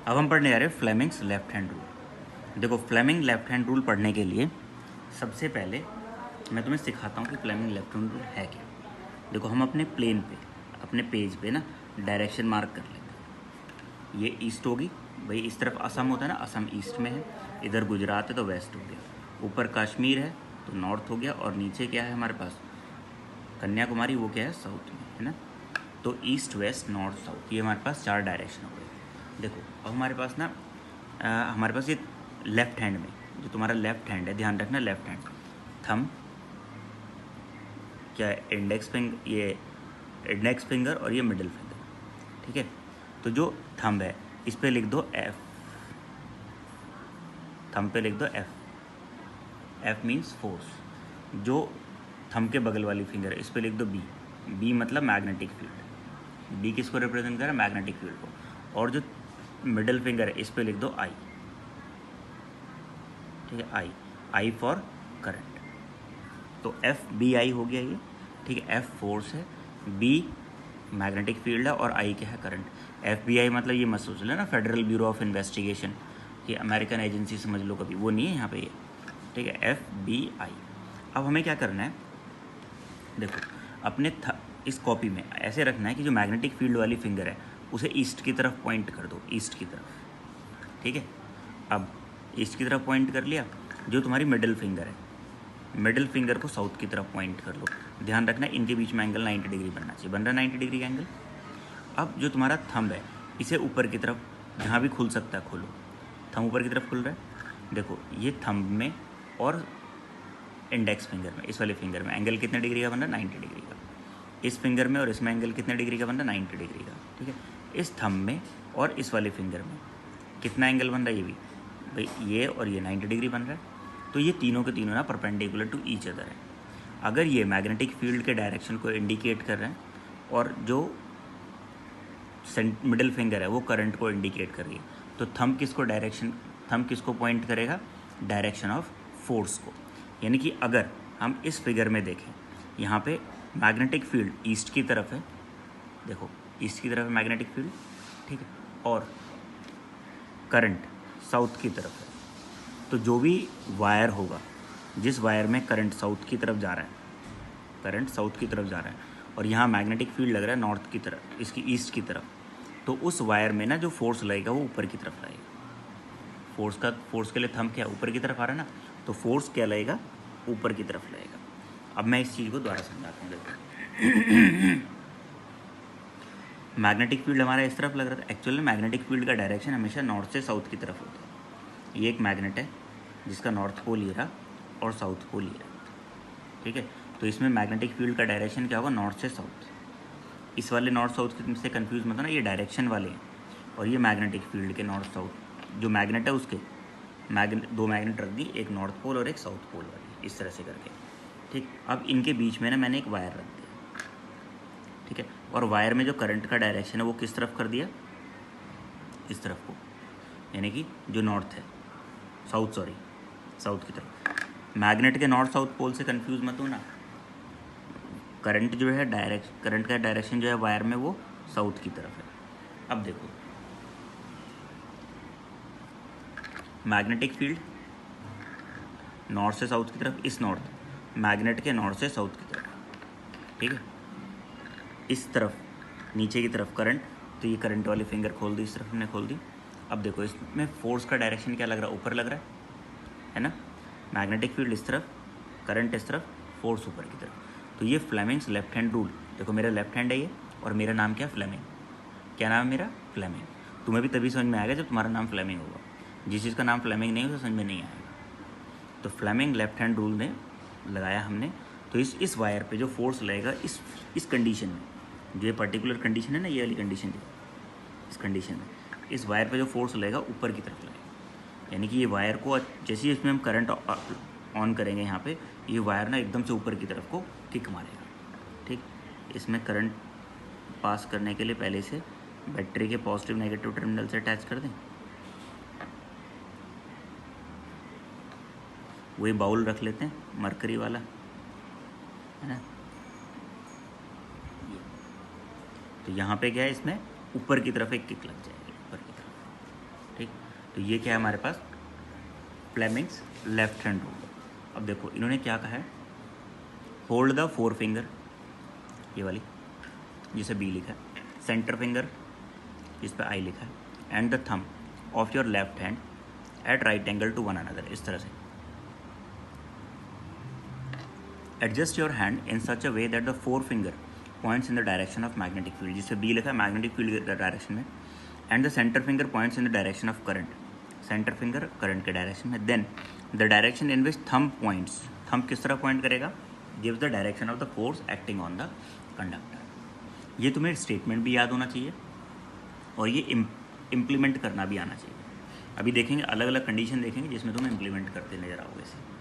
अब हम पढ़ने जा रहे हैं फ्लेमिंग्स लेफ्ट हैंड रूल। देखो, फ्लेमिंग लेफ्ट हैंड रूल पढ़ने के लिए सबसे पहले मैं तुम्हें सिखाता हूँ कि फ्लेमिंग लेफ्ट हैंड रूल है क्या। देखो, हम अपने प्लेन पे, अपने पेज पे ना डायरेक्शन मार्क कर लेते हैं। ये ईस्ट होगी भाई, इस तरफ असम होता है ना, असम ईस्ट में है, इधर गुजरात है तो वेस्ट हो गया, ऊपर कश्मीर है तो नॉर्थ हो गया, और नीचे क्या है हमारे पास, कन्याकुमारी, वो क्या है, साउथ में है ना। तो ईस्ट वेस्ट नॉर्थ साउथ, ये हमारे पास 4 डायरेक्शन हो गए। देखो, अब हमारे पास ना हमारे पास ये लेफ्ट हैंड में, जो तुम्हारा लेफ्ट हैंड है, ध्यान रखना, लेफ्ट हैंड थंब क्या है, इंडेक्स फिंगर, ये इंडेक्स फिंगर और ये मिडिल फिंगर, ठीक है। तो जो थंब है इस पे लिख दो एफ, थंब पे लिख दो एफ, एफ मीन्स फोर्स। जो थंब के बगल वाली फिंगर है इस पे लिख दो बी, बी मतलब मैग्नेटिक फील्ड, बी किसको रिप्रेजेंट कर रहा है, मैग्नेटिक फील्ड को। और जो मिडिल फिंगर है इस पे लिख दो आई, ठीक है, आई, आई फॉर करंट। तो एफ बी आई हो गया ये, ठीक है। एफ फोर्स है, बी मैग्नेटिक फील्ड है, और आई क्या है, करंट। एफ बी आई मतलब ये मत सोच लेना फेडरल ब्यूरो ऑफ इन्वेस्टिगेशन, कि अमेरिकन एजेंसी समझ लो कभी, वो नहीं है यहाँ पे ये, ठीक है। F B I. अब हमें क्या करना है, देखो अपने इस कॉपी में ऐसे रखना है कि जो मैग्नेटिक फील्ड वाली फिंगर है उसे ईस्ट की तरफ पॉइंट कर दो, ईस्ट की तरफ, ठीक है। अब ईस्ट की तरफ पॉइंट कर लिया। जो तुम्हारी मिडिल फिंगर है, मिडिल फिंगर को साउथ की तरफ पॉइंट कर लो। ध्यान रखना इनके बीच में एंगल 90 डिग्री बनना चाहिए, बन रहा है 90 डिग्री का एंगल। अब जो तुम्हारा थंब है इसे ऊपर की तरफ, जहाँ भी खुल सकता है खोलो, थंब ऊपर की तरफ खुल रहा है। देखो ये थंब में और इंडेक्स फिंगर में, इस वाले फिंगर में एंगल कितने डिग्री का बन रहा है, 90 डिग्री का। इस फिंगर में और इसमें एंगल कितने डिग्री का बन रहा है, 90 डिग्री का, ठीक है। इस थंब में और इस वाले फिंगर में कितना एंगल बन रहा है, ये भी भाई, ये और ये 90 डिग्री बन रहा है। तो ये तीनों के तीनों ना परपेंडिकुलर टू ईच अदर है। अगर ये मैग्नेटिक फील्ड के डायरेक्शन को इंडिकेट कर रहे हैं और जो मिडिल फिंगर है वो करंट को इंडिकेट कर रही है, तो थंब किसको डायरेक्शन, थंब किसको पॉइंट करेगा, डायरेक्शन ऑफ फोर्स को। यानी कि अगर हम इस फिगर में देखें, यहाँ पे मैग्नेटिक फील्ड ईस्ट की तरफ है, देखो ईस्ट की तरफ है मैग्नेटिक फील्ड, ठीक है, और करंट साउथ की तरफ है। तो जो भी वायर होगा, जिस वायर में करंट साउथ की तरफ जा रहा है, करंट साउथ की तरफ जा रहा है, और यहाँ मैग्नेटिक फील्ड लग रहा है नॉर्थ की तरफ, इसकी ईस्ट की तरफ, तो उस वायर में ना जो फोर्स लगेगा वो ऊपर की तरफ लगेगा। फोर्स के लिए थंब क्या ऊपर की तरफ आ रहा है ना, तो फोर्स क्या लगेगा, ऊपर की तरफ लगेगा। अब मैं इस चीज़ को दोबारा समझाता हूँ। देखो मैग्नेटिक फील्ड हमारा इस तरफ लग रहा था, एक्चुअली मैग्नेटिक फील्ड का डायरेक्शन हमेशा नॉर्थ से साउथ की तरफ होता है। ये एक मैग्नेट है जिसका नॉर्थ पोल ये रहा और साउथ पोल ये रहा, ठीक है। तो इसमें मैग्नेटिक फील्ड का डायरेक्शन क्या होगा, नॉर्थ से साउथ। इस वाले नॉर्थ साउथ से कंफ्यूज मत होना, ये डायरेक्शन वाले हैं, और ये मैग्नेटिक फील्ड के नॉर्थ साउथ, जो मैग्नेट है उसके दो मैग्नेट रख दी, एक नॉर्थ पोल और एक साउथ पोल वाली, इस तरह से करके, ठीक। अब इनके बीच में ना मैंने एक वायर रख दिया, ठीक है, और वायर में जो करंट का डायरेक्शन है वो किस तरफ कर दिया, इस तरफ को, यानी कि जो नॉर्थ है, साउथ की तरफ। मैग्नेट के नॉर्थ साउथ पोल से कंफ्यूज मत हो ना, करंट जो है करंट का डायरेक्शन जो है वायर में वो साउथ की तरफ है। अब देखो मैग्नेटिक फील्ड नॉर्थ से साउथ की तरफ, इस नॉर्थ, मैग्नेट के नॉर्थ से साउथ की तरफ, ठीक है। इस तरफ नीचे की तरफ करंट, तो ये करंट वाली फिंगर खोल दी, इस तरफ हमने खोल दी। अब देखो इसमें फोर्स का डायरेक्शन क्या लग रहा है, ऊपर लग रहा है ना। मैग्नेटिक फील्ड इस तरफ, करंट इस तरफ, फोर्स ऊपर की तरफ। तो ये फ्लेमिंग्स लेफ्ट हैंड रूल। देखो मेरा लेफ्ट हैंड है ये, और मेरा नाम क्या, फ्लेमिंग। क्या नाम है मेरा, फ्लेमिंग। तुम्हें भी तभी समझ में आएगा जब तुम्हारा नाम फ्लेमिंग होगा। जिस चीज़ का नाम फ्लेमिंग नहीं होगा समझ में नहीं आएगा। तो फ्लेमिंग लेफ्ट हैंड रूल ने लगाया हमने। तो इस वायर पे जो फोर्स लगेगा, इस कंडीशन में, जो ये पर्टिकुलर कंडीशन है ना, ये वाली कंडीशन, इस कंडीशन में इस वायर पे जो फोर्स लगेगा ऊपर की तरफ लगेगा। यानी कि ये वायर को जैसे ही इसमें हम करंट ऑन करेंगे, यहाँ पे ये वायर ना एकदम से ऊपर की तरफ को किक मारेगा, ठीक। इसमें करंट पास करने के लिए पहले से बैटरी के पॉजिटिव नेगेटिव टर्मिनल से अटैच कर दें। वही बाउल रख लेते हैं मरकरी वाला, है ना। तो यहाँ पे क्या है, इसमें ऊपर की तरफ एक किक लग जाएगी, ऊपर की तरफ, ठीक। तो ये क्या है हमारे पास, फ्लेमिंग्स लेफ्ट हैंड रूल। अब देखो इन्होंने क्या कहा है, होल्ड द फोर फिंगर, ये वाली जिसे बी लिखा है, सेंटर फिंगर जिस पे आई लिखा है, and the thumb of your left hand at right angle to one another, इस तरह से। Adjust your hand in such a way that the four finger points in the direction of magnetic field, जिससे B लिखा है magnetic field के direction में, and the centre finger points in the direction of current, centre finger current के direction में। Then the direction in which thumb points, thumb किस तरह point करेगा, gives the direction of the force acting on the conductor. ये तुम्हें statement भी याद होना चाहिए और ये इम्प्लीमेंट करना भी आना चाहिए। अभी देखेंगे अलग अलग कंडीशन देखेंगे जिसमें तुम इम्प्लीमेंट करते नजर आओगे इसे।